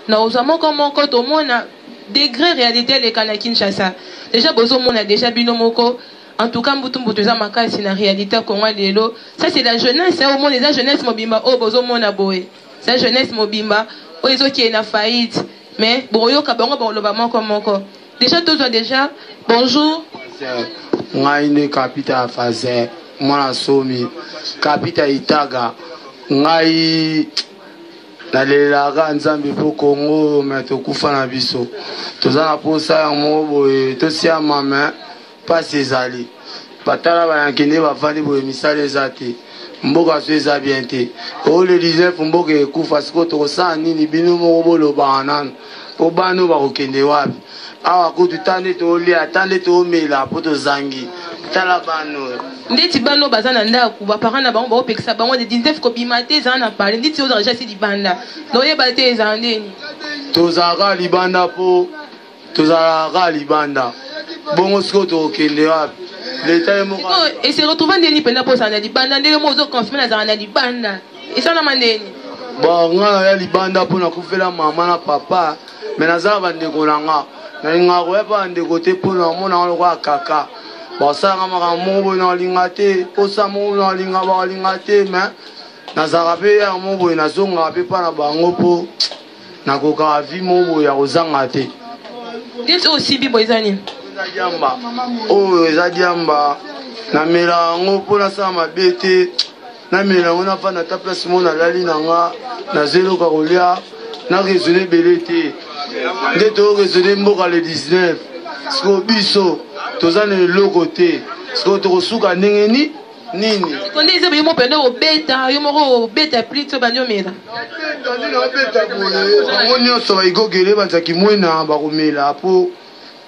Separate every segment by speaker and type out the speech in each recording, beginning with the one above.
Speaker 1: na osamo comme tout le monde degré réalité les kana Kinshasa déjà bozo mona déjà bino moko en tout cas mbutu za makasi na réalité Congo lelo ça c'est la jeunesse au monde la jeunesse mobimba oh bozo mona boy ça jeunesse mobimba oh ezo qui est na faillite mais boyo ka bango ba loba moko déjà tous déjà bonjour
Speaker 2: ngai ne kapita faze mwana somi kapita itaga ngai nalelaka nzambe po Congo me tokufa na biso toza na posa ya moboye tosia mama pasi ezali batala bayankende bafandi boye misala eza te mboka so eza bien te oyo le 19 mboka ekufa siko tokosala nini bino moko bolobaka nano po bano bakokende wapi awa kutu tande tolia tande tomela po tozangi tala bano
Speaker 1: ndeti bano baza na ndako baparent na bango baopekisa bango de 19 kobima te eza na pale ndeti oyo déjà si libanda noyeba te eza ndeni
Speaker 2: tozalaka libanda po tozalaka libanda bongo siko tokokende wapi leta moko
Speaker 1: et se retrouver ndeni pena po sana libanda ndenge mo zo confirmer na zana na libanda esana mandeni
Speaker 2: bon nga ya libanda po na kufela mama na papa mais nazala bandeko nanga nalinga koyeba bandeko te po na mona lokola kaka basalanga makambo boye nalinga te posa moko nalinga bakalinga te mais nazalaka mpe ya mo boye nazongaka mpe mpa na bango mpo nakokaka vi mo boye ya kozanga te
Speaker 1: ndeti oyo simbi boye eza nini
Speaker 2: diamba oyo eza diamba namela yango mpo nasala mabe te namela yango nafanda ta place mo nalali nanga nazeloka kolia naresone ebele te nde toresone mboka le 19 siko biso toza na eloko te siko tokosuka ndenge nini
Speaker 1: konde eza yo moko pende obeta yo moko obeta pli to bandi omela
Speaker 2: bango nyonso baikokele banzaki mwena bakomela mpo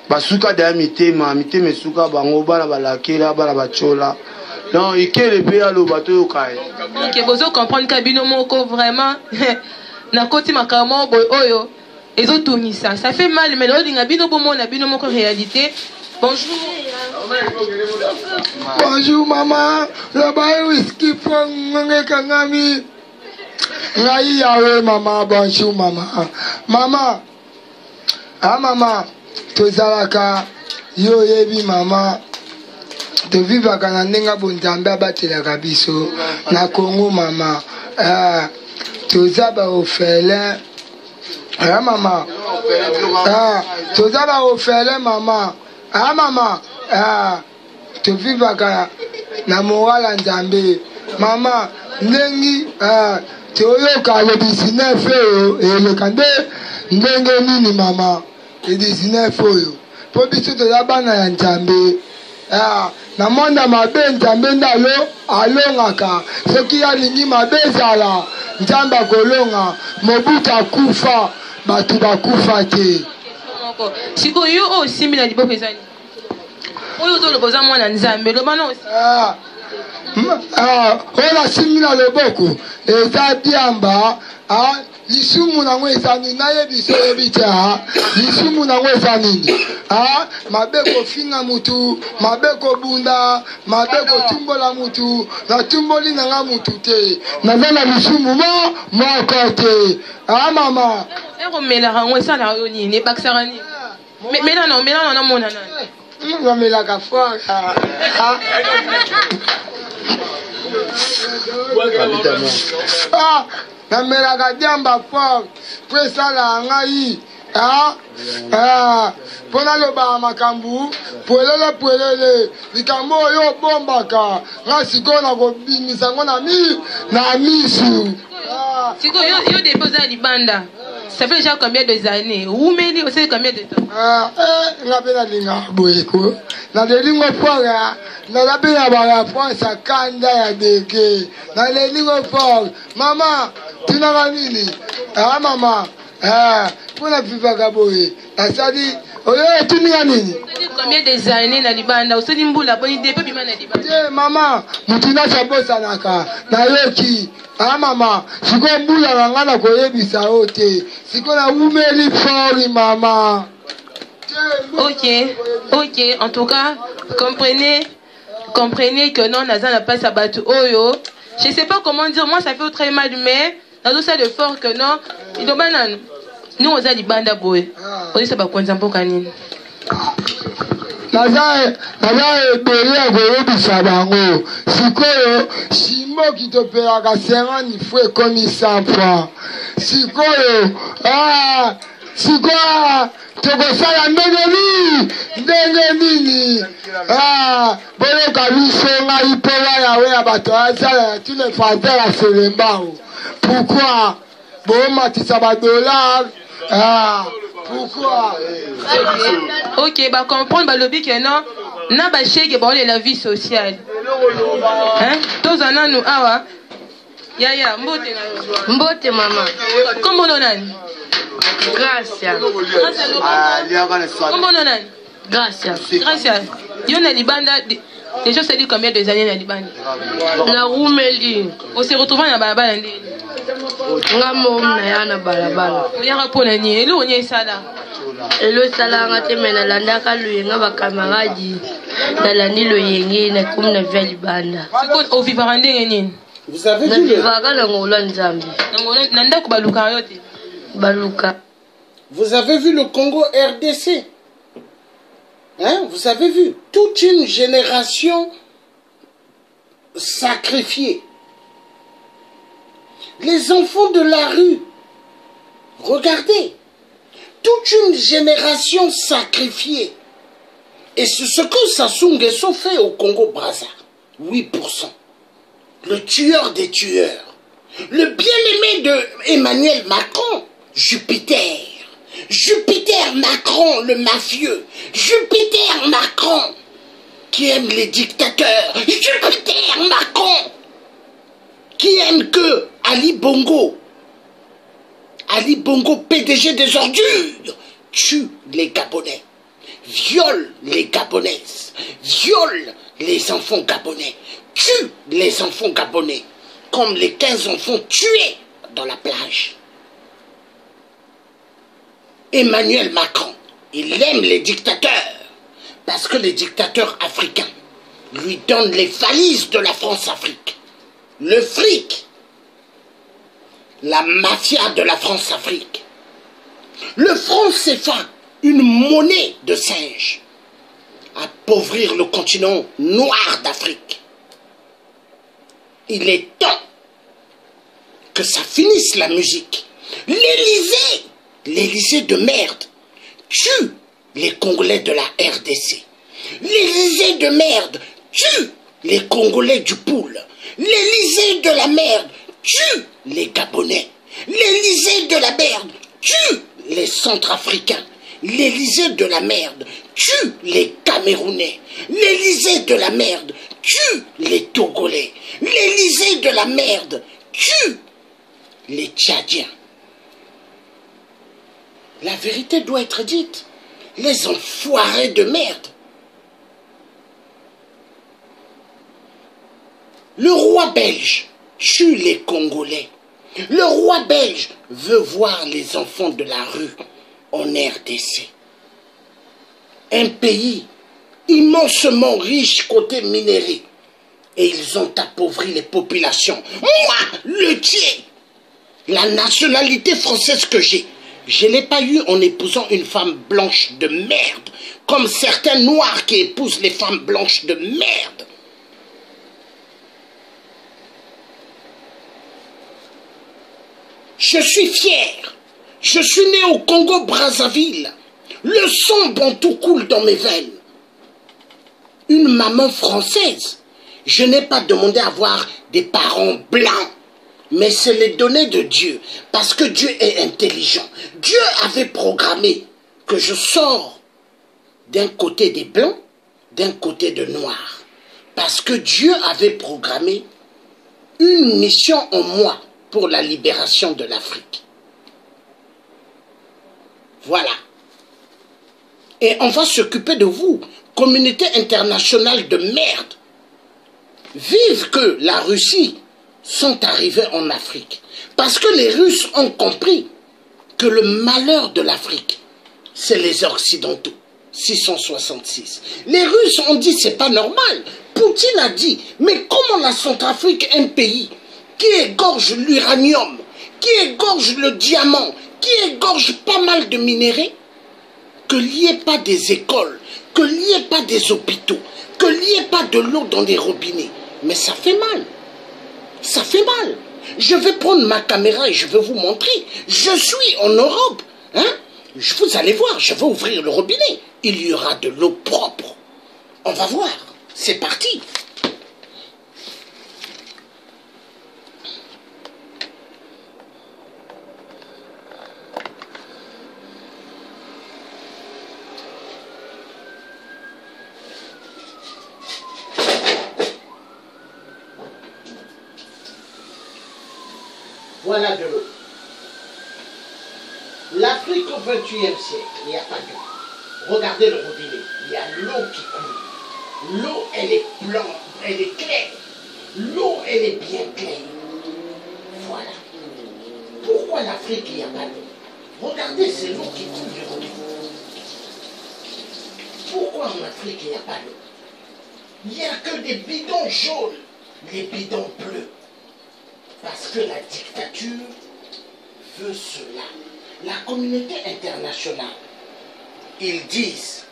Speaker 2: basuka daya mitema esuka bango bana balakela bana bachola donc ikele mpe aloba toyoka ye
Speaker 1: ok bozo comprendre ka bino moko vraiment nakoti makambo boye oyo ezotungisa ça fait mal mais olinga bino bomona bino moko réalité bonjour
Speaker 3: bonjour maman loba whisky pour ngeka ngami ngai yawe mama bonjour mama mama tozalaka yo yebi mama tovivaka na ndenge bonzambe abatelaka biso na Congo mama toza baofele mama toza baofele mama mama tovivaka na mowala nzambe mama ndengi toyoka le 19 oyo eleka nde ndenge nini mama le 19 oyo po biso toza bana ya nzambe na monda mabe nzambe nde alongaka soki alingi mabe ezala nzambe akolonga mobutu akufa bato bakufa te
Speaker 1: sikoyo yo oyo osimbi na liboko ezali oyo ozoloba oza mwana nzambe loba na
Speaker 3: oyo nasimbi na loboko eza diamba lisumu nango eza nini nayebi so oyebi te lisumu nango eza nini mabe kofinga mutu mabe kobunda mabe kotumbola mutu natumboli nanga mutu te naza na lisumu moko te mama
Speaker 1: ekomelaka yango esala yo nini ebakisaka nini melana namona nani
Speaker 3: bamelaka fora namelaka diamba fort po esala ngai mpo nalobaka makambo pwelele likambo oyo obombaka nga sikoyo nakobimisa yango na misu
Speaker 1: sikoyo yo depo oza libanda ça fait déjà combien de années umeli aussi combien de temps
Speaker 3: nga mpe nalinga boyeko nalelingo fort naza mpe na baraponse akanda ya deke nalelingo fort mama tunaka nini mama mpona vivaka boye nasali oyo etuninga nini
Speaker 1: combien de années na libanda osali mbula boni depo bima na libanda
Speaker 3: mama mutu nyonso abosanaka nayoki mama sikoyo mbula na ngai nakoyebisa yo te sikoyo naumeli fori mama
Speaker 1: ok en tout cas comprenez que non naza na place ya bato oyo je sais pas comment dire moi ça fait très mal mais nazo ça de fort que non iloba nanu nous on a dit banda boy on est pas content pour canine
Speaker 3: naza ebele ya koyebisa bango sikoyo simo kitopelaka 50 fois ekomi 100 francs sikoyo tokosala ndenge nini boyoka biso ngai mpo yawe ya bato azala ya tous les fanteurs ya selembao pourquoi bomatisa badollar pourquoi
Speaker 1: ok bah comprendre bah lobby que non na ba chèque bah on la vie sociale hein tous en nous awa ya mbote mama comment on a gracias comment on a gracias yo na libanda déjà ça dit combien de années na libanda na rumeli on se retrouve na balabala ndé ngamo na yana balabala ya rapona ni elo onye sala elo sala ngate mena landa ka luyenga ba camarade dalani lo yenge na kumna veli banda siko o vivre ndenge nini
Speaker 4: vous avez vu le
Speaker 1: nanda ko baluka yote baluka
Speaker 4: vous avez vu le Congo RDC hein vous avez vu toute une génération sacrifiée. Les enfants de la rue, regardez, toute une génération sacrifiée. Et c'est ce que Sassou Nguesso fait au Congo-Brazza. 8%. Le tueur des tueurs. Le bien-aimé de Emmanuel Macron, Jupiter. Jupiter Macron, le mafieux. Jupiter Macron, qui aime les dictateurs. Jupiter Macron, qui aime que Ali Bongo, PDG des ordures, tue les Gabonais, viole les Gabonaises, viole les enfants gabonais, tue les enfants gabonais, comme les 15 enfants tués dans la plage. Emmanuel Macron, il aime les dictateurs, parce que les dictateurs africains lui donnent les valises de la France-Afrique. Le fric, la mafia de la France-Afrique. Le franc CFA, une monnaie de singe. Appauvrir le continent noir d'Afrique. Il est temps que ça finisse la musique. L'Élysée de merde, tue les Congolais de la RDC. L'Élysée de merde, tue les Congolais du Poule. L'Élysée de la merde tue les Gabonais. L'Élysée de la merde tue les Centrafricains. L'Élysée de la merde tue les Camerounais. L'Élysée de la merde tue les Togolais. L'Élysée de la merde tue les Tchadiens. La vérité doit être dite. Les enfoirés de merde. Le roi belge tue les Congolais. Le roi belge veut voir les enfants de la rue en RDC. Un pays immensement riche côté minerai. Et ils ont appauvri les populations. Moi, le tiers, la nationalité française que j'ai, je ne l'ai pas eu en épousant une femme blanche de merde, comme certains noirs qui épousent les femmes blanches de merde. Je suis fier. Je suis né au Congo-Brazzaville. Le sang bantou coule dans mes veines. Une maman française. Je n'ai pas demandé à avoir des parents blancs. Mais c'est les données de Dieu. Parce que Dieu est intelligent. Dieu avait programmé que je sors d'un côté des blancs, d'un côté de noirs. Parce que Dieu avait programmé une mission en moi pour la libération de l'Afrique. Voilà. Et on va s'occuper de vous, communauté internationale de merde. Vive que la Russie sont arrivés en Afrique. Parce que les Russes ont compris que le malheur de l'Afrique, c'est les Occidentaux. 666. Les Russes ont dit c'est pas normal. Poutine a dit, mais comment la Centrafrique, un pays qui égorge l'uranium, qui égorge le diamant, qui égorge pas mal de minéraux, qu'il n'y ait pas des écoles, qu'il n'y ait pas des hôpitaux, qu'il n'y ait pas de l'eau dans les robinets. Mais ça fait mal. Ça fait mal. Je vais prendre ma caméra et je vais vous montrer. Je suis en Europe. Hein? Vous allez voir, je vais ouvrir le robinet. Il y aura de l'eau propre. On va voir. C'est parti. Voilà de l'eau. L'Afrique au XXIe siècle, il n'y a pas d'eau. Regardez le robinet, il y a l'eau qui coule. L'eau, elle est blanche, elle est claire. L'eau, elle est bien claire. Voilà. Pourquoi l'Afrique, il n'y a pas d'eau? Regardez, c'est l'eau qui coule du robinet. Pourquoi en Afrique, il n'y a pas d'eau? Il n'y a que des bidons jaunes, les bidons bleus. Parce que la dictature veut cela. La communauté internationale, ils disent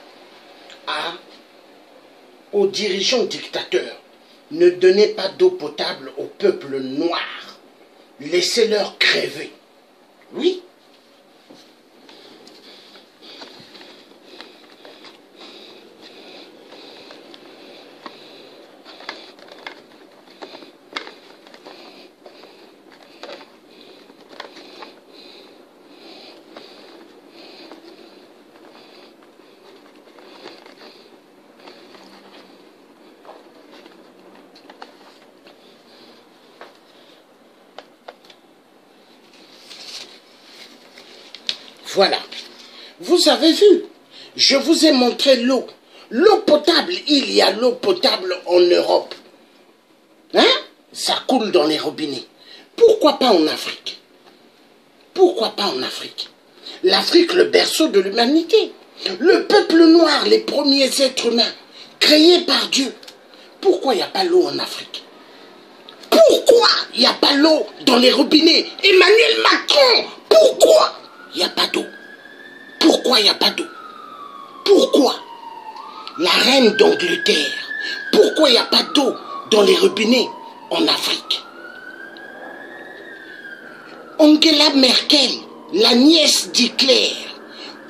Speaker 4: aux dirigeants dictateurs, ne donnez pas d'eau potable au peuple noir. Laissez-leur crever. Oui. Voilà. Vous avez vu, je vous ai montré l'eau. L'eau potable, il y a l'eau potable en Europe. Hein? Ça coule dans les robinets. Pourquoi pas en Afrique? Pourquoi pas en Afrique? L'Afrique, le berceau de l'humanité. Le peuple noir, les premiers êtres humains, créés par Dieu. Pourquoi il n'y a pas l'eau en Afrique? Pourquoi il n'y a pas l'eau dans les robinets? Emmanuel Macron, pourquoi il n'y a pas d'eau? Pourquoi il n'y a pas d'eau? Pourquoi? La reine d'Angleterre, pourquoi il n'y a pas d'eau dans les robinets en Afrique? Angela Merkel, la nièce d'Hitler,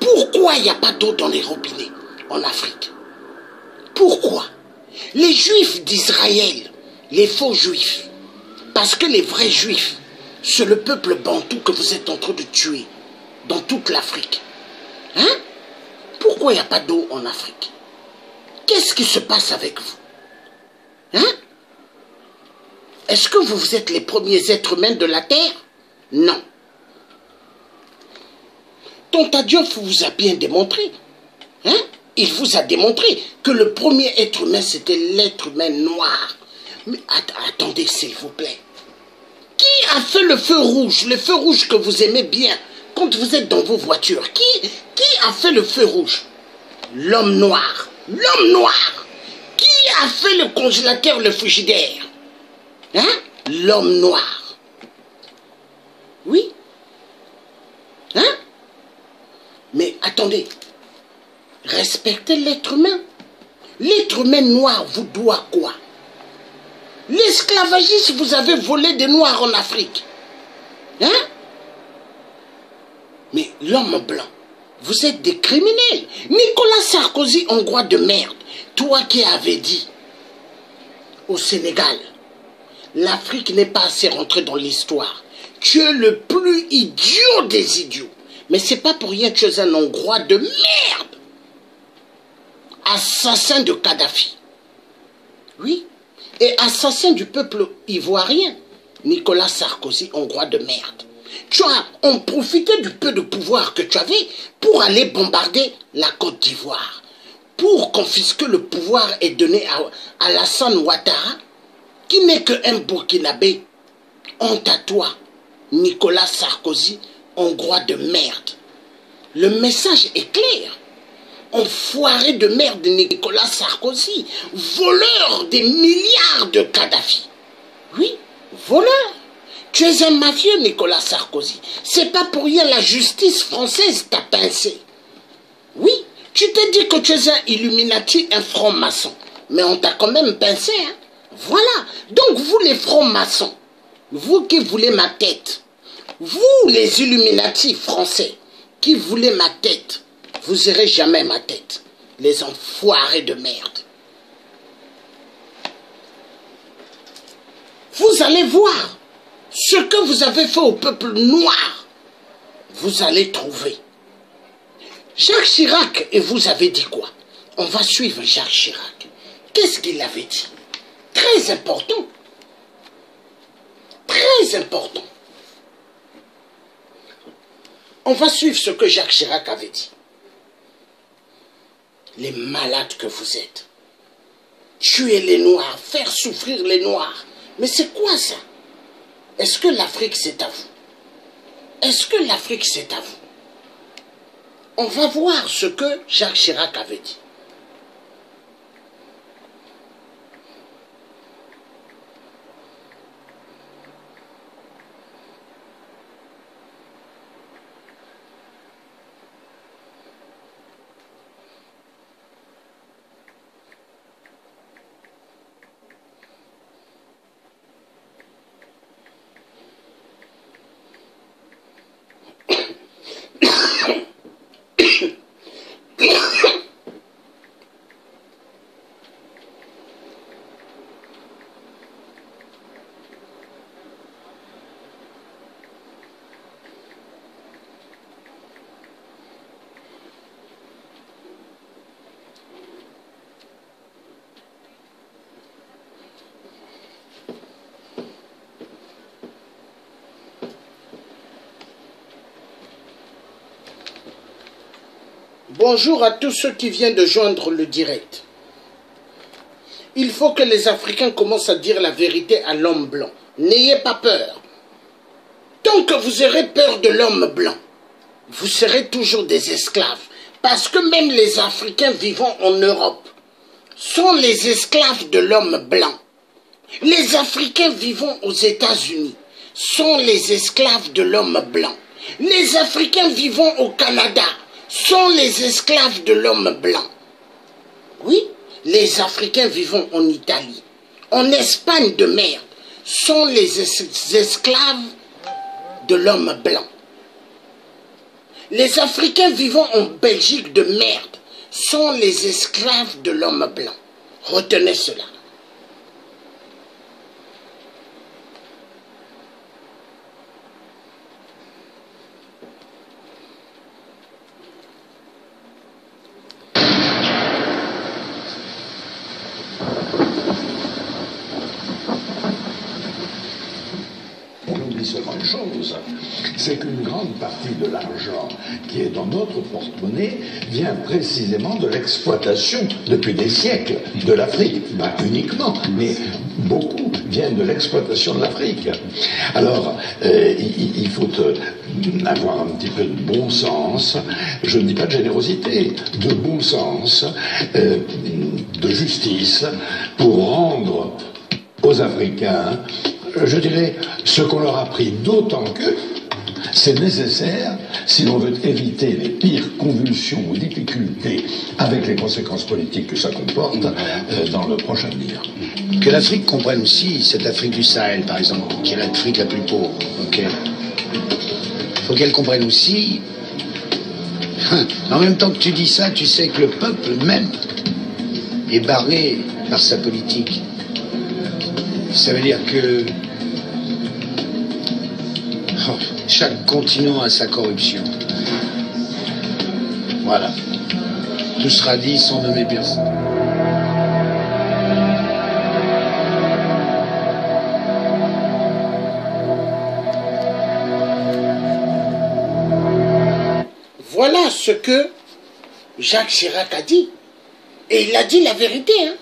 Speaker 4: pourquoi il n'y a pas d'eau dans les robinets en Afrique? Pourquoi? Les juifs d'Israël, les faux juifs, parce que les vrais juifs, c'est le peuple bantou que vous êtes en train de tuer dans toute l'Afrique. Hein? Pourquoi il n'y a pas d'eau en Afrique? Qu'est-ce qui se passe avec vous? Hein? Est-ce que vous êtes les premiers êtres humains de la Terre? Non. Tonton Diop vous a bien démontré. Hein? Il vous a démontré que le premier être humain, c'était l'être humain noir. Mais attendez, s'il vous plaît. Qui a fait le feu rouge que vous aimez bien quand vous êtes dans vos voitures? Qui a fait le feu rouge? L'homme noir. L'homme noir. Qui a fait le congélateur, le frigidaire? Hein? L'homme noir. Oui? Hein? Mais attendez. Respectez l'être humain. L'être humain noir vous doit quoi? L'esclavagisme, vous avez volé des noirs en Afrique. Hein? Mais l'homme blanc, vous êtes des criminels. Nicolas Sarkozy, hongrois de merde, toi qui avais dit au Sénégal, l'Afrique n'est pas assez rentrée dans l'histoire. Tu es le plus idiot des idiots. Mais c'est pas pour rien que tu es un hongrois de merde. Assassin de Kadhafi. Oui. Et assassin du peuple ivoirien, Nicolas Sarkozy, hongrois de merde. Tu as en profité du peu de pouvoir que tu avais pour aller bombarder la Côte d'Ivoire, pour confisquer le pouvoir et donner à Alassane Ouattara, qui n'est qu'un Burkinabé. Honte à toi, Nicolas Sarkozy, hongrois de merde. Le message est clair. Enfoiré de merde Nicolas Sarkozy, voleur des milliards de Kadhafi. Oui, voleur. Tu es un mafieux, Nicolas Sarkozy. C'est pas pour rien la justice française t'a pincé. Oui, tu te dis que tu es un Illuminati, un franc-maçon. Mais on t'a quand même pincé, hein. Voilà. Donc vous les francs-maçons, vous qui voulez ma tête, vous les Illuminati français qui voulez ma tête, vous n'aurez jamais ma tête. Les enfoirés de merde. Vous allez voir ce que vous avez fait au peuple noir. Vous allez trouver. Jacques Chirac, et vous avez dit quoi? On va suivre Jacques Chirac. Qu'est-ce qu'il avait dit? Très important. Très important. On va suivre ce que Jacques Chirac avait dit. Les malades que vous êtes. Tuer les Noirs, faire souffrir les Noirs. Mais c'est quoi ça? Est-ce que l'Afrique c'est à vous? Est-ce que l'Afrique c'est à vous? On va voir ce que Jacques Chirac avait dit. Bonjour à tous ceux qui viennent de joindre le direct. Il faut que les Africains commencent à dire la vérité à l'homme blanc. N'ayez pas peur. Tant que vous aurez peur de l'homme blanc, vous serez toujours des esclaves. Parce que même les Africains vivant en Europe sont les esclaves de l'homme blanc. Les Africains vivant aux États-Unis sont les esclaves de l'homme blanc. Les Africains vivant au Canada sont les esclaves de l'homme blanc. Oui, les Africains vivant en Italie, en Espagne de merde, sont les esclaves de l'homme blanc. Les Africains vivant en Belgique de merde sont les esclaves de l'homme blanc. Retenez cela.
Speaker 5: Seulement une chose, c'est qu'une grande partie de l'argent qui est dans notre porte-monnaie vient précisément de l'exploitation depuis des siècles de l'Afrique. Pas uniquement, mais beaucoup viennent de l'exploitation de l'Afrique. Alors, il faut avoir un petit peu de bon sens, je ne dis pas de générosité, de bon sens, de justice, pour rendre aux Africains, je dirais, ce qu'on leur a pris, d'autant que c'est nécessaire si l'on veut éviter les pires convulsions ou difficultés avec les conséquences politiques que ça comporte dans le prochain avenir.
Speaker 6: Que l'Afrique comprenne aussi, cette Afrique du Sahel par exemple, qui est l'Afrique la plus pauvre, ok. Faut qu'elle comprenne aussi, en même temps que tu dis ça, tu sais que le peuple même est barré par sa politique. Ça veut dire que chaque continent a sa corruption. Voilà. Tout sera dit sans nommer personne.
Speaker 4: Voilà ce que Jacques Chirac a dit. Et il a dit la vérité, hein.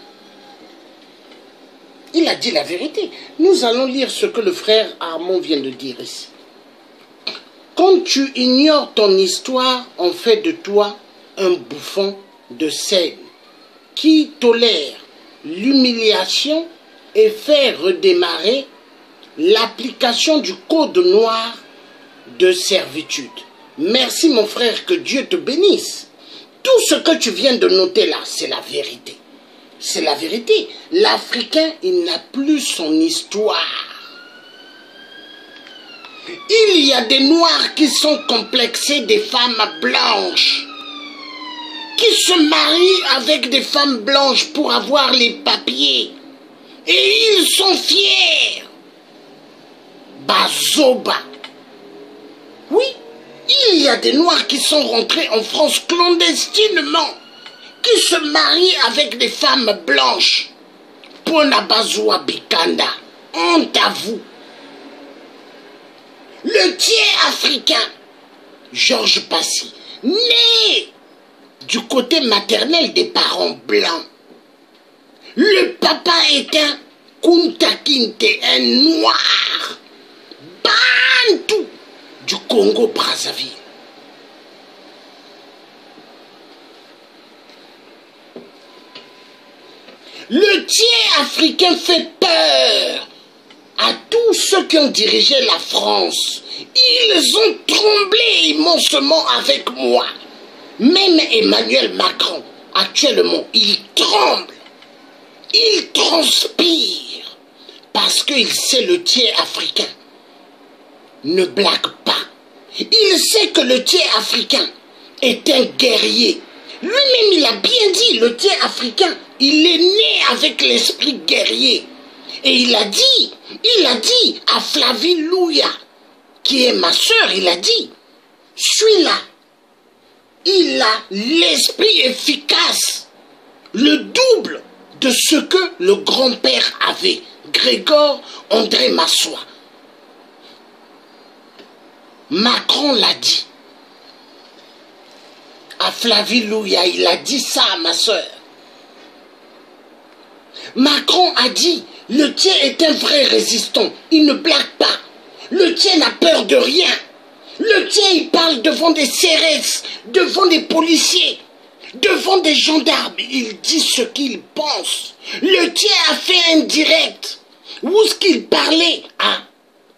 Speaker 4: Il a dit la vérité. Nous allons lire ce que le frère Armand vient de dire ici. Quand tu ignores ton histoire, on fait de toi un bouffon de scène qui tolère l'humiliation et fait redémarrer l'application du code noir de servitude. Merci mon frère, que Dieu te bénisse. Tout ce que tu viens de noter là, c'est la vérité. C'est la vérité. L'Africain, il n'a plus son histoire. Il y a des Noirs qui sont complexés des femmes blanches, qui se marient avec des femmes blanches pour avoir les papiers. Et ils sont fiers. Bazoba. Oui, il y a des Noirs qui sont rentrés en France clandestinement, qui se marient avec des femmes blanches. Pona Bazoua Bikanda, honte à vous. Le tiers africain, Georges Passy, né du côté maternel des parents blancs. Le papa est un Kunta Kinte, un noir, bantou du Congo-Brazzaville. Le tiers africain fait peur à tous ceux qui ont dirigé la France. Ils ont tremblé immensement avec moi. Même Emmanuel Macron, actuellement, il tremble. Il transpire. Parce qu'il sait le tiers africain ne blague pas. Il sait que le tiers africain est un guerrier. Lui-même, il a bien dit, le tiers africain, il est né avec l'esprit guerrier. Et il a dit à Flavie Louya, qui est ma sœur, il a dit, celui-là, il a l'esprit efficace, le double de ce que le grand-père avait, Grégor André Massoua. Macron l'a dit. À Flavie Louya, il a dit ça à ma sœur. Macron a dit, le tien est un vrai résistant, il ne blague pas. Le tien n'a peur de rien. Le tien, il parle devant des CRS, devant des policiers, devant des gendarmes. Il dit ce qu'il pense. Le tien a fait un direct où ce qu'il parlait à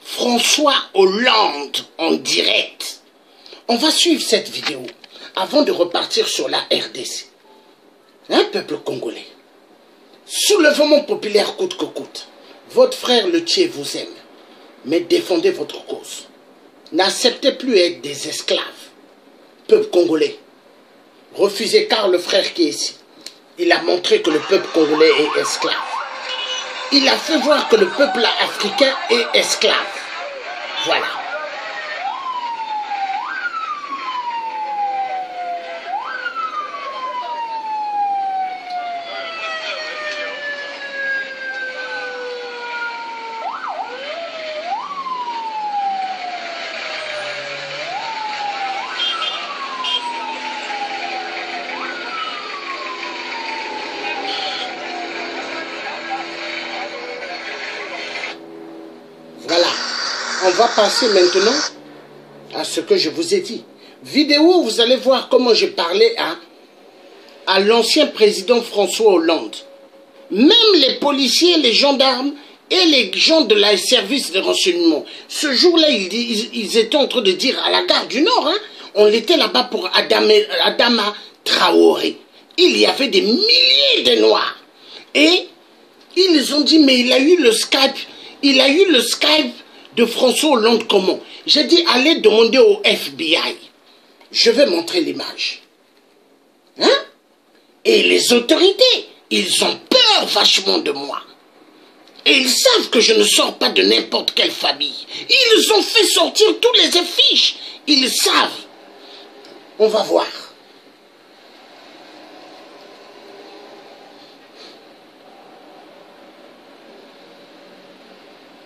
Speaker 4: François Hollande en direct. On va suivre cette vidéo avant de repartir sur la RDC. Un peuple congolais. Soulèvement populaire coûte que coûte. Votre frère le Tché vous aime. Mais défendez votre cause. N'acceptez plus être des esclaves. Peuple congolais. Refusez car le frère qui est ici. Il a montré que le peuple congolais est esclave. Il a fait voir que le peuple africain est esclave. Voilà. Voilà, on va passer maintenant à ce que je vous ai dit. Vidéo, vous allez voir comment j'ai parlé à l'ancien président François Hollande. Même les policiers, les gendarmes et les gens de la service de renseignement, ce jour-là, ils étaient en train de dire à la gare du Nord, hein, on était là-bas pour Adama Traoré. Il y avait des milliers de Noirs. Et ils ont dit, mais il a eu le Skype. Il a eu le Skype de François Hollande comment? J'ai dit, allez demander au FBI. Je vais montrer l'image. Hein? Et les autorités, ils ont peur vachement de moi. Et ils savent que je ne sors pas de n'importe quelle famille. Ils ont fait sortir tous les affiches. Ils savent. On va voir.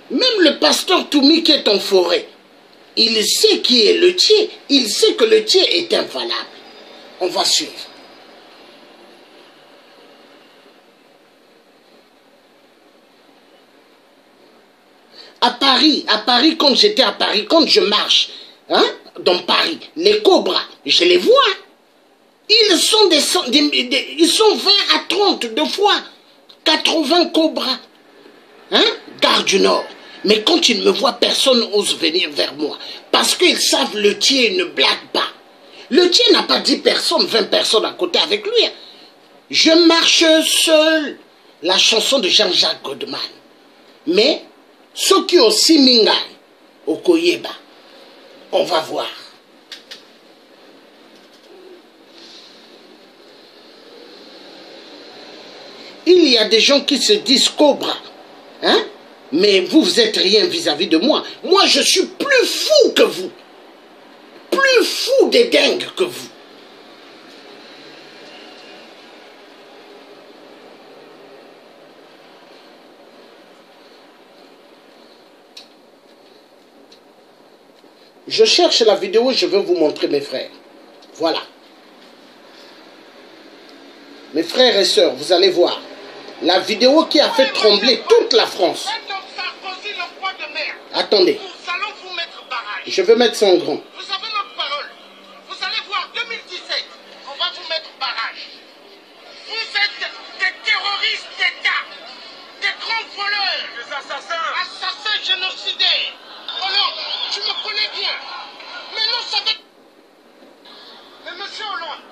Speaker 4: Même le pasteur Toumi qui est en forêt, il sait qui est le Tché, il sait que le Tché est invalable. On va suivre. À Paris, quand j'étais à Paris, quand je marche, hein, dans Paris, les cobras, je les vois. Ils sont 20 à 30 de fois, 80 cobras. Hein? Gare du Nord. Mais quand ils me voient, personne n'ose venir vers moi. Parce qu'ils savent le tien ne blague pas. Le tien n'a pas 10 personnes, 20 personnes à côté avec lui. Je marche seul. La chanson de Jean-Jacques Goldman. Mais, ceux qui ont aussi minga, au Koyeba, on va voir. Il y a des gens qui se disent Cobra, hein? Mais vous êtes rien vis-à-vis de moi. Moi, je suis plus fou que vous. Plus fou des dingues que vous. Je cherche la vidéo, je veux vous montrer mes frères. Voilà. Mes frères et sœurs, vous allez voir. La vidéo qui a fait trembler toute la France. Attendez. Je vais mettre ça en grand.
Speaker 7: Vous avez notre parole. Vous allez voir 2017. On va vous mettre barrage. Vous êtes des terroristes d'État. Des grands voleurs. Des assassins. Assassins génocidaires. Oh non, tu me connais bien. Mais non, ça va... Mais monsieur Hollande,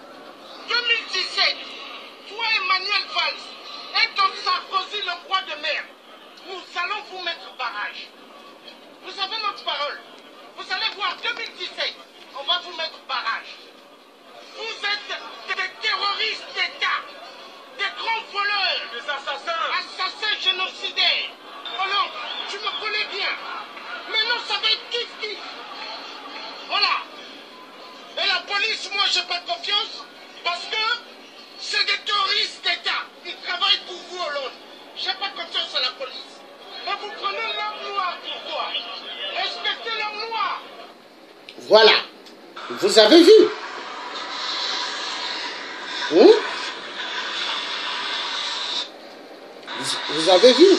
Speaker 7: 2017, toi Emmanuel Valls et ton Sarkozy, le roi de mer, nous allons vous mettre barrage. Vous avez notre parole. Vous allez voir 2017, on va vous mettre barrage. Vous êtes des terroristes d'État, des grands voleurs, des assassins, assassins génocidaires. Oh non, tu me connais bien. Mais non, ça va être kiff-kiff. Voilà. Et la police, moi, j'ai pas de confiance parce que c'est des terroristes d'État. Ils travaillent pour vous, Hollande. J'ai pas confiance à la police. Et vous prenez l'homme noir pour toi. Respectez l'homme noir.
Speaker 4: Voilà. Vous avez vu? Vous avez vu?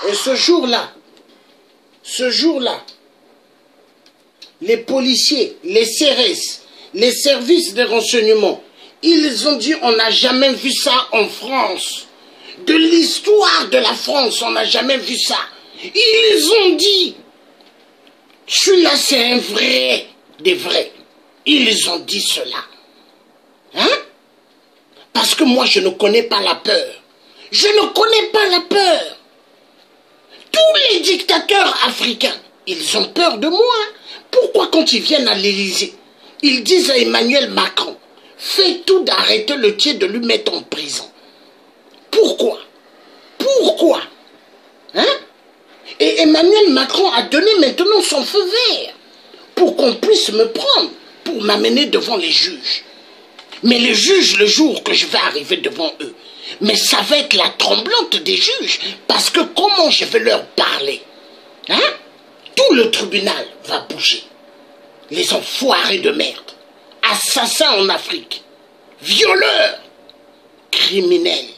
Speaker 4: Et ce jour-là, les policiers, les CRS, les services de renseignement, ils ont dit on n'a jamais vu ça en France. De l'histoire de la France, on n'a jamais vu ça. Ils ont dit, celui-là c'est un vrai, des vrais. Ils ont dit cela. Hein? Parce que moi je ne connais pas la peur. Je ne connais pas la peur. Tous les dictateurs africains, ils ont peur de moi. Pourquoi quand ils viennent à l'Élysée, ils disent à Emmanuel Macron, fais tout d'arrêter le tien, de lui mettre en prison. Pourquoi? Pourquoi? Hein? Et Emmanuel Macron a donné maintenant son feu vert pour qu'on puisse me prendre, pour m'amener devant les juges. Mais les juges, le jour que je vais arriver devant eux, mais ça va être la tremblante des juges, parce que comment je vais leur parler? Hein? Tout le tribunal va bouger. Les enfoirés de merde, assassins en Afrique, violeurs, criminels.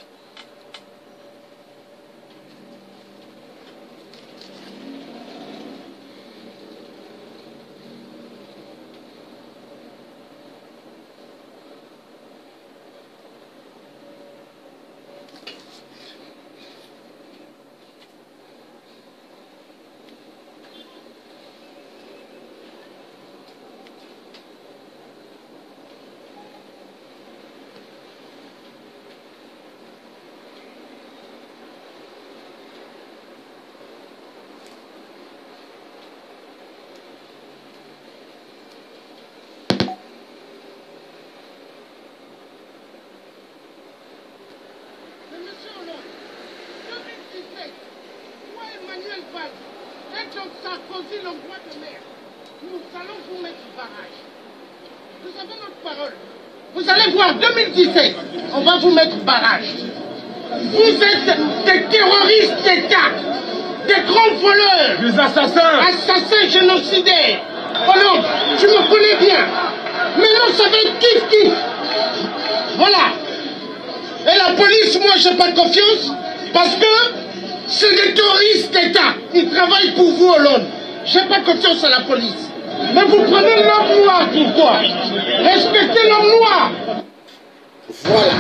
Speaker 7: Sarkozy, le roi de mer, nous allons vous mettre barrage. Vous avez notre parole. Vous allez voir, 2017, on va vous mettre barrage. Vous êtes des terroristes d'État, des grands voleurs, des assassins, assassins génocidaires. Oh non, tu me connais bien. Mais non, ça va être kiff-kiff. Voilà. Et la police, moi, j'ai pas de confiance parce que c'est des terroristes d'État. Ils travaillent pour vous, Hollande. J'ai pas confiance à la police. Mais vous prenez l'homme noir, pourquoi? Respectez l'homme noir.
Speaker 4: Voilà.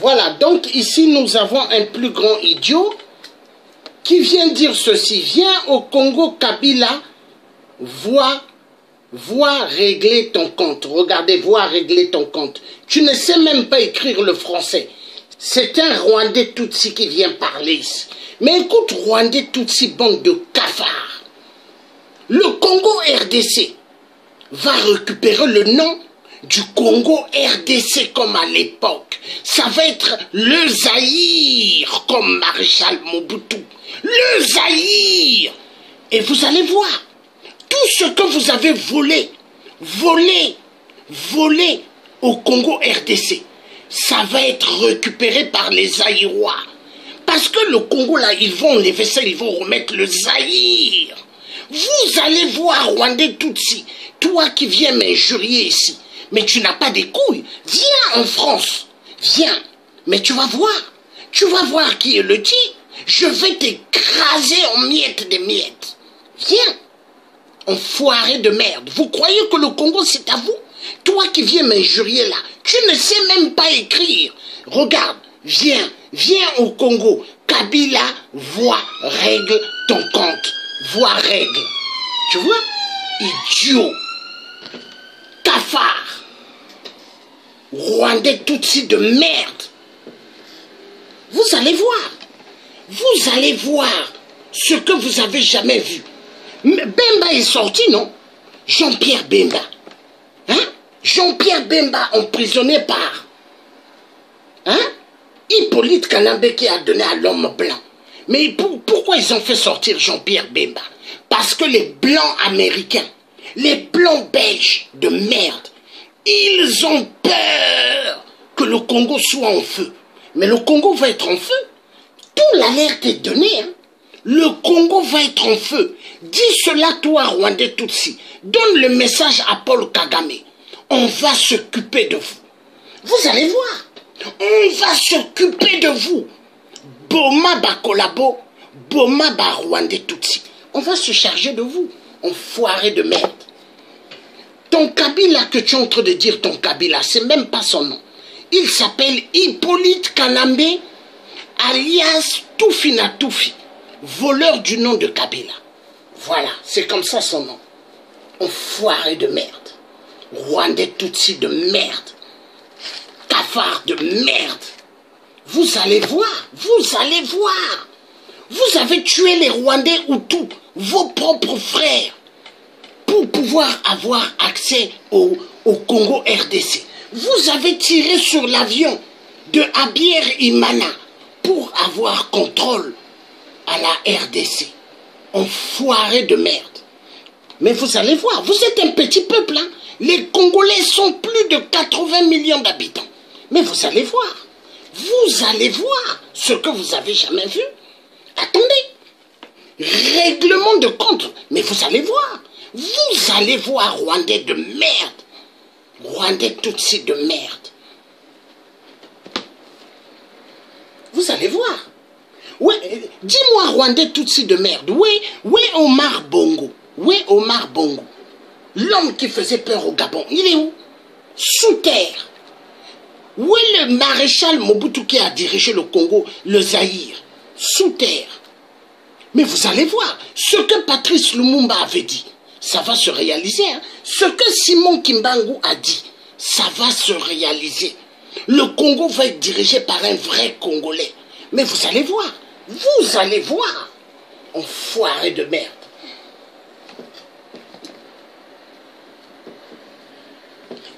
Speaker 4: Voilà, donc ici nous avons un plus grand idiot qui vient dire ceci. Viens au Congo, Kabila, vois régler ton compte. Regardez, vois régler ton compte. Tu ne sais même pas écrire le français. C'est un Rwandais Tutsi qui vient parler ici. Mais écoute, Rwandais Tutsi, bande de cafards. Le Congo RDC va récupérer le nom du Congo RDC comme à l'époque. Ça va être le Zaïre comme Maréchal Mobutu. Le Zaïre. Et vous allez voir, tout ce que vous avez volé au Congo RDC, ça va être récupéré par les Zaïrois. Parce que le Congo là, ils vont enlever ça, ils vont remettre le Zaïre. Vous allez voir, Rwandais Tutsi, toi qui viens m'injurier ici, mais tu n'as pas des couilles. Viens en France, viens. Mais tu vas voir qui est le dit. Je vais t'écraser en miettes des miettes. Viens, enfoiré de merde. Vous croyez que le Congo c'est à vous? Toi qui viens m'injurier là, tu ne sais même pas écrire. Regarde, viens au Congo. Kabila, vois, règle ton compte. Vois, règle. Tu vois? Idiot. Cafard. Rwandais Tutsi de merde. Vous allez voir ce que vous avez jamais vu. Bemba est sorti, non? Jean-Pierre Bemba. Hein? Jean-Pierre Bemba emprisonné par Hippolyte Kanambe qui a donné à l'homme blanc. Mais pourquoi ils ont fait sortir Jean-Pierre Bemba? Parce que les blancs américains, les blancs belges de merde, ils ont peur que le Congo soit en feu. Mais le Congo va être en feu. Tout l'alerte est donnée. Hein? Le Congo va être en feu. Dis cela, toi, Rwandais Tutsi. Donne le message à Paul Kagame. On va s'occuper de vous. Vous allez voir. On va s'occuper de vous. Boma Bakolabo, Boma Ba Rwandais Tutsi. On va se charger de vous. Enfoiré de merde. Ton Kabila que tu es en train de dire, ton Kabila, c'est même pas son nom. Il s'appelle Hippolyte Kanambe, alias Toufina Toufi, voleur du nom de Kabila. Voilà, c'est comme ça son nom. Enfoiré de merde. Rwandais Tutsi de merde. Cafard de merde. Vous allez voir, vous allez voir. Vous avez tué les Rwandais Hutus, vos propres frères, pour pouvoir avoir accès au Congo RDC. Vous avez tiré sur l'avion de Abier-Imana pour avoir contrôle à la RDC. Enfoiré de merde. Mais vous allez voir, vous êtes un petit peuple. Hein? Les Congolais sont plus de 80 millions d'habitants. Mais vous allez voir ce que vous n'avez jamais vu. Attendez, règlement de compte. Mais vous allez voir, Rwandais de merde. Rwandais Tutsi de merde. Vous allez voir. Ouais, dis-moi, Rwandais Tutsi de merde. Où est Omar Bongo? Où est Omar Bongo? L'homme qui faisait peur au Gabon, il est où? Sous terre. Où est le maréchal Mobutu qui a dirigé le Congo, le Zaïre? Sous terre. Mais vous allez voir, ce que Patrice Lumumba avait dit, ça va se réaliser. Hein? Ce que Simon Kimbangu a dit, ça va se réaliser. Le Congo va être dirigé par un vrai Congolais. Mais vous allez voir. Enfoiré de merde.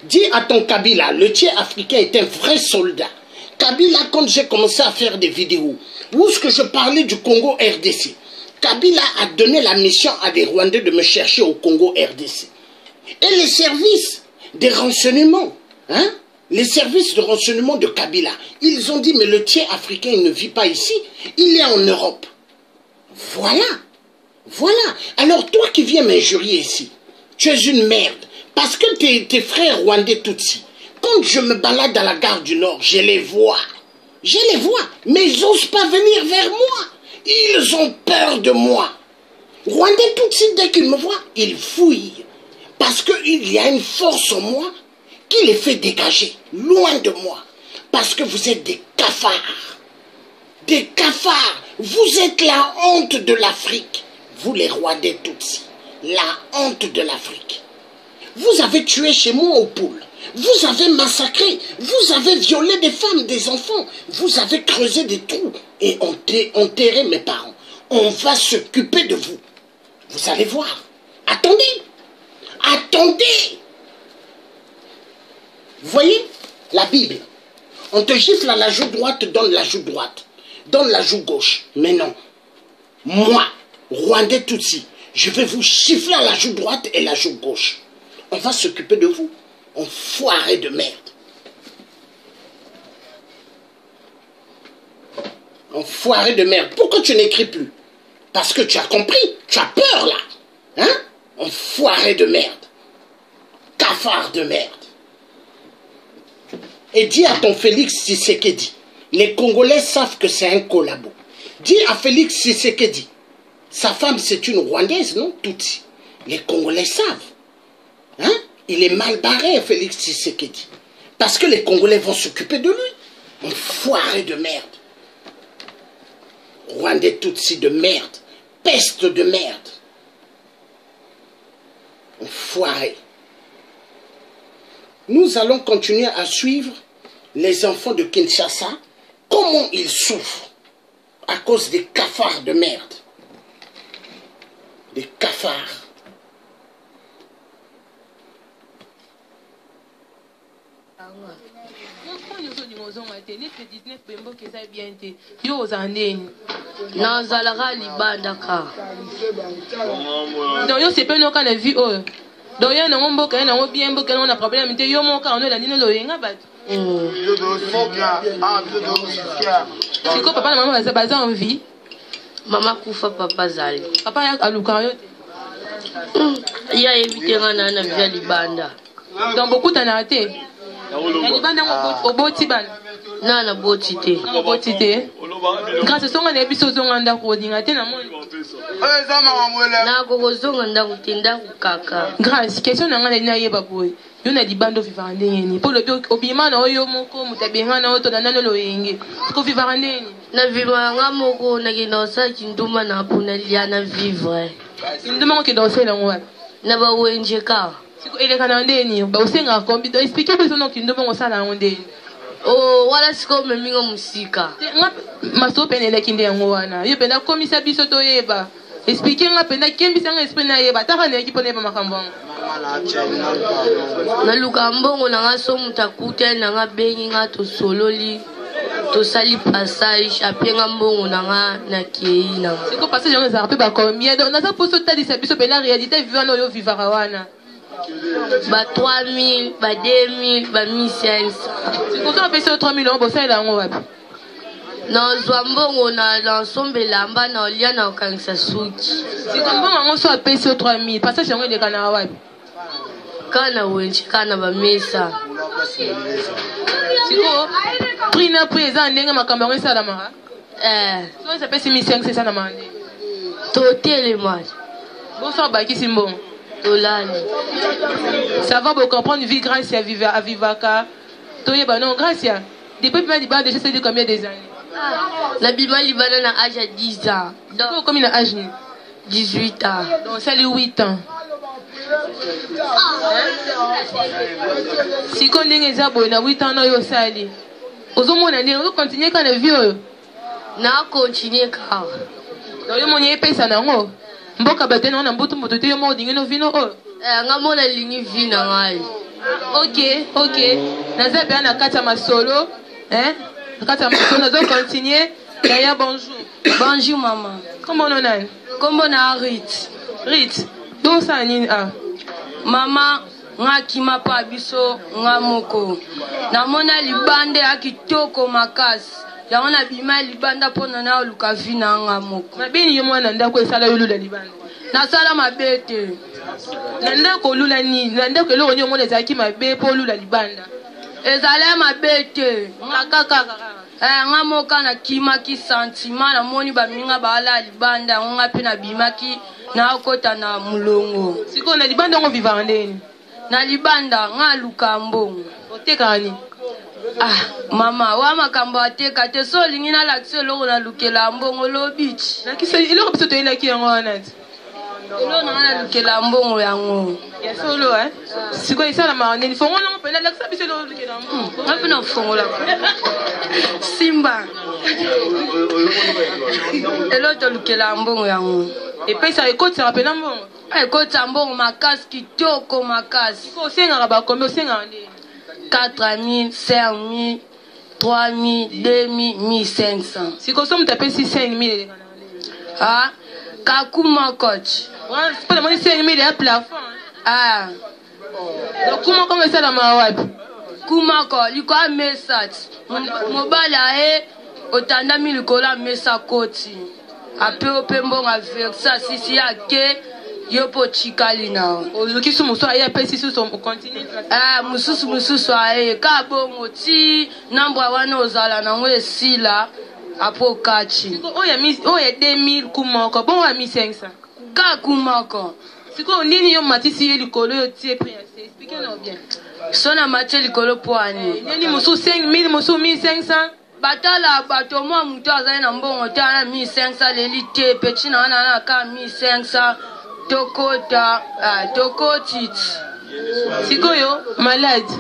Speaker 4: Dis à ton Kabila, le tiers africain est un vrai soldat. Kabila, quand j'ai commencé à faire des vidéos, où est-ce que je parlais du Congo RDC, Kabila a donné la mission à des Rwandais de me chercher au Congo RDC. Et les services de renseignement, les services de renseignement de Kabila, ils ont dit, mais le tiers africain il ne vit pas ici, il est en Europe. Voilà. Alors toi qui viens m'injurier ici, tu es une merde. Parce que tes frères Rwandais Tutsi, quand je me balade dans la gare du Nord, je les vois, mais ils n'osent pas venir vers moi. Ils ont peur de moi. Rwandais Tutsi, dès qu'ils me voient, ils fouillent. Parce qu'il y a une force en moi qui les fait dégager, loin de moi. Parce que vous êtes des cafards. Des cafards. Vous êtes la honte de l'Afrique. Vous les rois des Tutsis. La honte de l'Afrique. Vous avez tué chez moi aux poules. Vous avez massacré. Vous avez violé des femmes, des enfants. Vous avez creusé des trous et enterré mes parents. On va s'occuper de vous. Vous allez voir. Attendez. Attendez. Vous voyez la Bible. On te gifle à la joue droite, donne la joue droite. Donne la joue gauche. Mais non. Moi, Rwandais Tutsi, je vais vous gifler à la joue droite et la joue gauche. On va s'occuper de vous. Enfoiré de merde. Enfoiré de merde. Pourquoi tu n'écris plus? Parce que tu as compris. Tu as peur là. Hein? Enfoiré de merde. Cafard de merde. Et dis à ton Félix Tshisekedi, les Congolais savent que c'est un collabo. Dis à Félix Tshisekedi, sa femme c'est une Rwandaise, non? Tutsi. Les Congolais savent. Hein? Il est mal barré, Félix Tshisekedi. Parce que les Congolais vont s'occuper de lui. Enfoiré de merde. Rwandais Tutsi de merde. Peste de merde. Enfoiré. Nous allons continuer à suivre les enfants de Kinshasa. Comment ils souffrent à cause des cafards de merde. Des cafards.
Speaker 1: Donc yo c'est pas no kana vie oh. Donc yo na mboka na ngo bien mboka na problème te yo mo ka on la nino lo yenga bat. C'est quoi papa na maman ça baza en vie?
Speaker 8: Maman kufa papa zali.
Speaker 1: Papa ya aluka yo.
Speaker 8: Ya éviter na via libanda.
Speaker 1: Donc beaucoup t'en a été. Ya libanda ngo oboti ban.
Speaker 8: Na boti te.
Speaker 1: Na boti te. Grâce songa na biso zonga ndako dinga te na monde.
Speaker 8: Na gokozonga ndako tenda kaka.
Speaker 1: Grâce question na ngana na yeba boy. Yo na libando vivre ndeni. Po lo obima na oyo moko mutabenga na oto na nano lo yenge. Ko vivre ndeni.
Speaker 8: Na vivre nga moko na kinosa kinduma na pona lia na vivre.
Speaker 1: Nduma ko danser la ngwa.
Speaker 8: Na ba wenje ka.
Speaker 1: Siko ele kana ndeni. Ba usenga kombi do expliquer beso no kinduma ko sala ndeni.
Speaker 8: Oh, wala siko memingo musika.
Speaker 1: Nga maso penele kinde yango wana. Yo penda komisa biso to yeba. Expliquer nga penda kembisa nga esprit na yeba. Taka ne ekipone ba makambo.
Speaker 8: Na lukambongo na nga so mutakute na nga bengi nga to sololi. To sali passage apia nga mbongo na nga na kei na.
Speaker 1: Siko passage yango za pe ba combien. Donc na ça pour so tadi sa biso penda réalité vivant yo vivara wana.
Speaker 8: Ba 3000, ba 2000, ba 1500.
Speaker 1: C'est pour ça on fait ça 3000 euros, ça là on va.
Speaker 8: Non, zwambongo na l'ensemble lamba na olia na okangisa suki.
Speaker 1: C'est comme bon on soit payé sur 3000, parce que j'ai de kana wa.
Speaker 8: Kana wenchi kana ba mesa.
Speaker 1: C'est quoi? Prix na présent ndenga makambo ngisa la mara. So ça paye 6500 c'est ça na mande.
Speaker 8: Totel match.
Speaker 1: Bonsoir baki simbo.
Speaker 8: Ça
Speaker 1: va pour comprendre vie grâce à Vivaka. Toyeba non grâce à. Depuis que Liban déjà c'est de combien des années?
Speaker 8: La Bima Liban a âge à 10 ans.
Speaker 1: Donc combien d'âge?
Speaker 8: 18 ans.
Speaker 1: Donc ça les 8 ans. Si on est zabo na 8 ans na yo sali. Ozomona ni on continue quand le vieux.
Speaker 8: Na continuer ka.
Speaker 1: Donc yo moni pesa na ngo. Mboka batena na mbutu mbutu te yo mo dingino vino o.
Speaker 8: Nga mona lingi vina ngai.
Speaker 1: Ok. Naza bien na kata masolo, hein? Kata masolo nazo continuer. D'ailleurs bonjour.
Speaker 8: Bonjour maman.
Speaker 1: Comment on a?
Speaker 8: Comment na Rit?
Speaker 1: Rit. Do sa nini a?
Speaker 8: Mama nga kima pa biso nga moko. Na mona libande akitoko makasi. Ya wana bima libanda pona na luka vina nga moko.
Speaker 1: Mabini yo mwana ndako esala yo lula libanda.
Speaker 8: Na sala mabete.
Speaker 1: Ndako lula ni, ndako eloko nyo mona ezaki mabe po lula libanda.
Speaker 8: Ezala mabete.
Speaker 1: Kaka.
Speaker 8: Nga moka na kima ki sentiment na moni ba minga ba ala libanda nga pe na bima ki na kota na mulongo.
Speaker 1: Siko na libanda ngo vivre ndeni.
Speaker 8: Na libanda nga luka mbongo.
Speaker 1: Oteka ni.
Speaker 8: Ah, mama, wa makambo ateka te so lingi na lakse loko na lukela mbongo lo beach.
Speaker 1: Na kiso iloko biso to ilaki yango wanati.
Speaker 8: Elo na lukela mbongo yango.
Speaker 1: Ya solo siko isala marane ni fongo longo pena laksa biso lo lukela mbongo.
Speaker 8: Ngapi na fongo la. Simba. Elo to lukela mbongo yango.
Speaker 1: Et puis ça écoute ça rappelle mbongo.
Speaker 8: Écoute ça mbongo makasi kitoko makasi.
Speaker 1: Siko senga ba kombe senga ndi.
Speaker 8: 4 000, 5 000, 3 000, 2 000, 1500.
Speaker 1: Si vous avez 5 000,
Speaker 8: ah, Kakuma coach.
Speaker 1: C'est pas de 5 000 à plafond.
Speaker 8: Ah,
Speaker 1: donc comment ça dans ma web?
Speaker 8: Kumako, il a un message. Mobile a otanda milikola mesa koti. Ape opembo avec ça si ya ke yopo chikali na.
Speaker 1: Ozuki su muso aya pesi su son continue.
Speaker 8: Ah, mususu aye ka bongo ti nambwa wana ozala na ngwe sila apo kachi.
Speaker 1: Oya 2000 kumako bon wa 1500.
Speaker 8: Ka kumako.
Speaker 1: Siko nini yo matisi ye likolo yo tie prix expliquez nous bien.
Speaker 8: Sona mate likolo poani.
Speaker 1: Nini musu 5000 musu 1500.
Speaker 8: Batala bato mwa mutu azali na mbongo te na 1500 leli te peti na wana na ka 1500 tokota tokotiti.
Speaker 1: Sikoyo malade.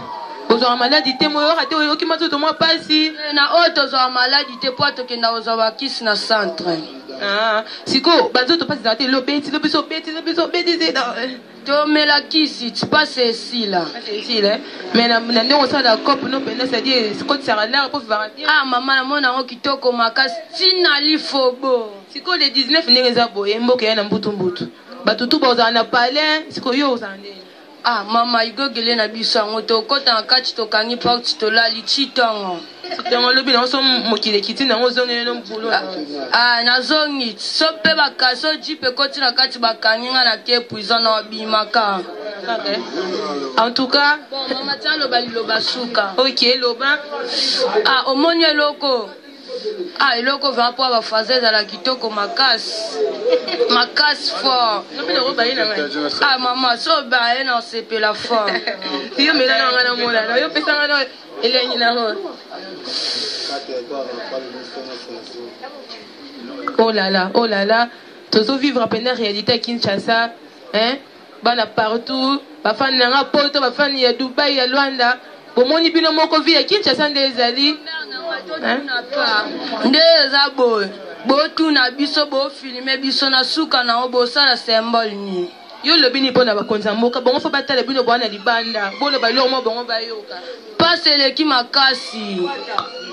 Speaker 1: Ozo malade te moyo rate oyo ki mato to mwa pasi.
Speaker 8: Na oto zo malade te po to kenda ozo bakisi na centre.
Speaker 1: Ah, siko bazo to pasi za te lo beti
Speaker 8: to mela kisi tu passe ici là.
Speaker 1: Ici là. Mais na ndongo ça la coupe no pena ça dit siko tsara là pour varier.
Speaker 8: Ah maman na mona ngo kitoko makasi tina lifobo.
Speaker 1: Siko le 19 neza boye mboke ya na mbutu. Batutu boza na palais siko yo ozande.
Speaker 8: Ah mama igogele na biso ngo to kota na kati to kangi porte to la lichitongo.
Speaker 1: Sitongo lobi na so mokile kiti na ngo zonge no mpulo.
Speaker 8: Ah na zongi so pe bakaso jipe koti na kati bakangi nga na ke puizo na bimaka.
Speaker 1: Okay. En tout cas,
Speaker 8: bon mama talo bali loba suka.
Speaker 1: OK, loba.
Speaker 8: Ah omonye loko. Ah eloko va po ba fazer za la kitoko makasi. Makasi fort. Ah maman so ba na sepe la fort.
Speaker 1: Yo mela na ngana mola. Yo pesa ngana elengi na ho. Oh là là. Tozo vivre à peine réalité à Kinshasa, hein? Bana partout, ba fan na poto, ba fan ya Dubai ya Luanda. Bomoni bino moko vi ya Kinshasa ndezali.
Speaker 8: Ndeza boy. Botu na biso bo filmer biso na suka na obo sala symbole ni.
Speaker 1: Yo le bini pona bakonza mboka bongo fo batala bino bwana libanda. Bolo ba lo mo bongo bayoka.
Speaker 8: Passe le ki makasi.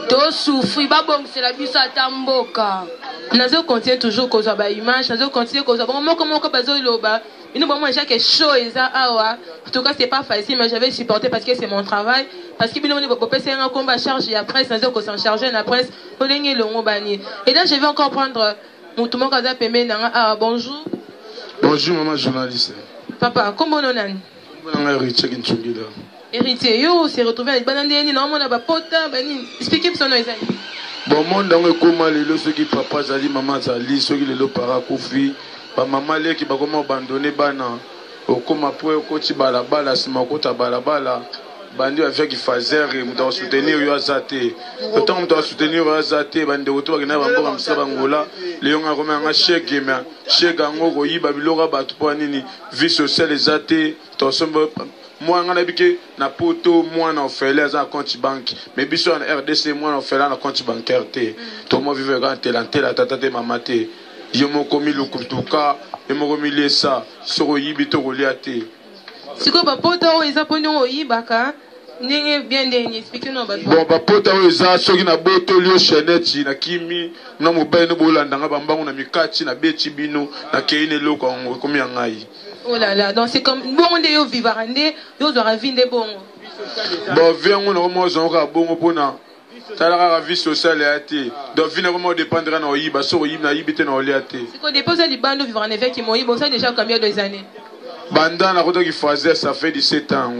Speaker 8: To souffri ba bongisela biso atamboka.
Speaker 1: Nazo continue toujours koza ba image, nazo continue koza bongo moko bazo loba. Bino bon moi chaque show eza awa. En tout cas c'est pas facile mais j'avais supporté parce que c'est mon travail. Parce que bino ni bo pesa un combat charge ya presse nazo ko s'en charger na presse. Olenge longo bani. Et là je vais encore prendre mutumo kaza pembe na ah bonjour.
Speaker 2: Bonjour maman journaliste.
Speaker 1: Papa, comment on a? Héritier, yo, s'est retrouvé avec Banandéni, non, on a pas pota, bani. Expliquez son nom, Ezali.
Speaker 2: Bon, mon dans le coma, les lots, ceux qui papa Zali, maman Zali, ceux qui les lots paracoufri, ba maman les qui va comment abandonner bana, au coma pour au coach balabala, si ma côte à balabala, bandi avec qui faisait, nous doit soutenir yo azate. Autant on doit soutenir yo azate, bandi autour qui n'a pas encore comme Bangola, les gens ont remis un chèque, mais chèque en gros, il babilora batu pour nini, vie sociale azate, t'ensemble. Moi, on a dit que na poto, moi, on fait les compte banque. Mais bien sûr, en RDC, moi, on fait là, compte bancaire. Tout le monde vit grand tel, la tata de ma maté. Je m'ai commis le coup de cas, je m'ai commis les ça, sur le yibito reliaté.
Speaker 1: Si quoi, poto, ils ont pris au yibaka, n'est bien dernier, expliquez-nous.
Speaker 2: Bon, poto, ils ont ceux qui n'a boto, lio cheneti, na kimi, na mobile, no bolanda, na bambang, na mikati, na beti bino, na keine loko, on commis en aïe.
Speaker 1: Oh là là, donc c'est comme bon on est au vivarande, yo aura vinde bon.
Speaker 2: Bon viens on vraiment zonga bon pona. Ça la vie sociale et athée. Donc viens vraiment dépendre na oyiba so oyiba na yibite na oliate.
Speaker 1: C'est qu'on dépose les bandes vivarande avec qui moyi bon ça déjà combien d'années?
Speaker 2: Banda na koto qui faisait ça fait 17 ans.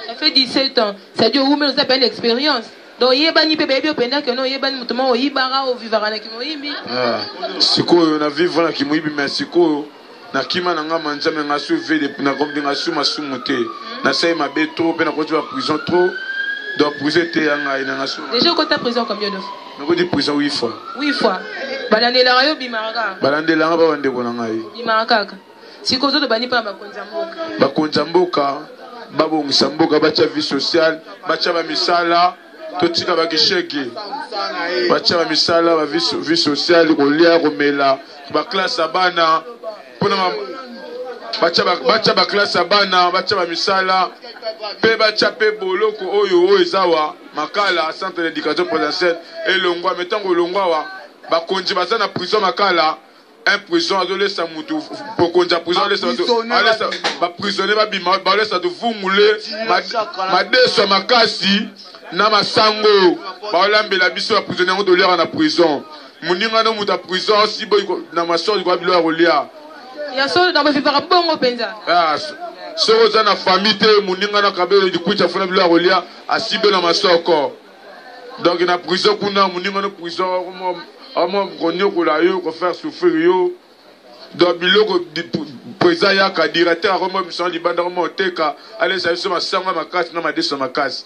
Speaker 1: Ça fait 17 ans. Ça dit où mais ça s'appelle l'expérience. Donc yeba ni bébé au penda que non yeba ni mutumo oyibara au vivarande qui moyibi. Ah,
Speaker 2: siko na vivre na qui moyibi mais siko na kima na nga manjame nga sauvé de na kombi nga suma sumuté na sai ma beto pe na ko tu prison trop
Speaker 9: Donc, prison était en Aïnangasso.
Speaker 1: Déjà, quand tu as prison combien de fois?
Speaker 9: Nous avons prison 8 fois.
Speaker 1: 8 fois. Balandela rayo bimaraka.
Speaker 9: Balandela nga bawande bonangai.
Speaker 1: Bimaraka. Si kozo to bani pa bakonzamboka.
Speaker 9: Bakonzamboka, babongisa mboka bacha vie sociale, bacha ba misala, totika bakishege. Bacha ba misala ba vie sociale kolia komela, ba classe abana, pona bacha ba classe abana, bacha ba misala, pe bacha pe boloko oyo ezawa, makala centre d'éducation potentielle et longwa metango longwa wa. Bakonzi baza na prison makala un prison adolescent mutu pokonza prison adolescent ba prisonnier ba bima ba laisse de vumule madeso makasi na masango ba lambela biso ba prisonnier ngo dolera na prison muninga no muta prison si boy na maso ko bilo rolia
Speaker 1: ya so na ba vivara bongo penza
Speaker 9: ah so za na famille te muninga na kabelo di kucha funa bilo rolia asibe na masoko donc na prison kuna muninga no prison Amo konyo kola yo ko faire souffrir yo do biloko président ya ka directeur ko mo mission libanda ko mo teka allez ça sur ma sanga makasi na ma deso makasi.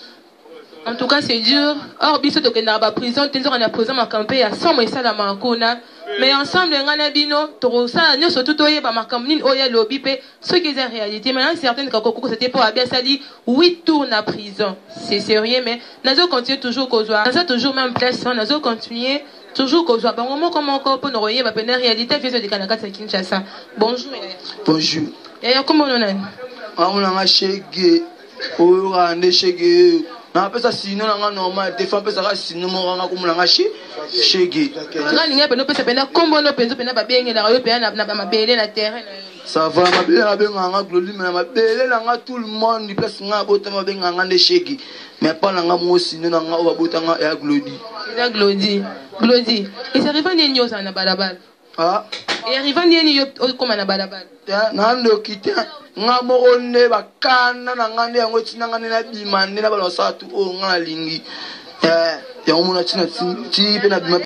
Speaker 1: En tout cas c'est dur. Or biso to kenda ba prison tenzo na prison makampe ya somo esala makona mais ensemble ngana bino to ça nyoso tout oyeba makambo nini oya lobi pe ce qui est en réalité maintenant certaines kakoko c'était pour abia sali 8 tours na prison. C'est sérieux mais nazo continuer toujours kozwa. Ça toujours même place nazo continuer toujours qu'on soit bon moment comme encore pour nous regarder ma peine réalité fait de Kanaka à Kinshasa. Bonjour.
Speaker 2: Bonjour.
Speaker 1: Et comment on est?
Speaker 2: On a chégé. On a chégé. Na pesa sino na normal te fa pesa ka sino mo nga ko mulanga chégé.
Speaker 1: Nga ninga peno pesa pena kombo no penzo pena ba bengela yo pena na mabele na terrain.
Speaker 2: Ça va mabele na benga nga gloli mais mabele na nga tout le monde place nga bota mabenga nga ne chégé. Mais pas na nga mo sino na nga o bota nga ya glodi.
Speaker 1: Ya glodi. Glodi. Et ça arrive ni nyosa na balabala.
Speaker 2: Ah.
Speaker 1: Et arrive ni yo comme na balabala.
Speaker 2: Ya na ndo kite nga mo ne bakana na nga ne yango tina nga ne na bimane na balosa tu o nga lingi. Ya mo na tina ti pe na bima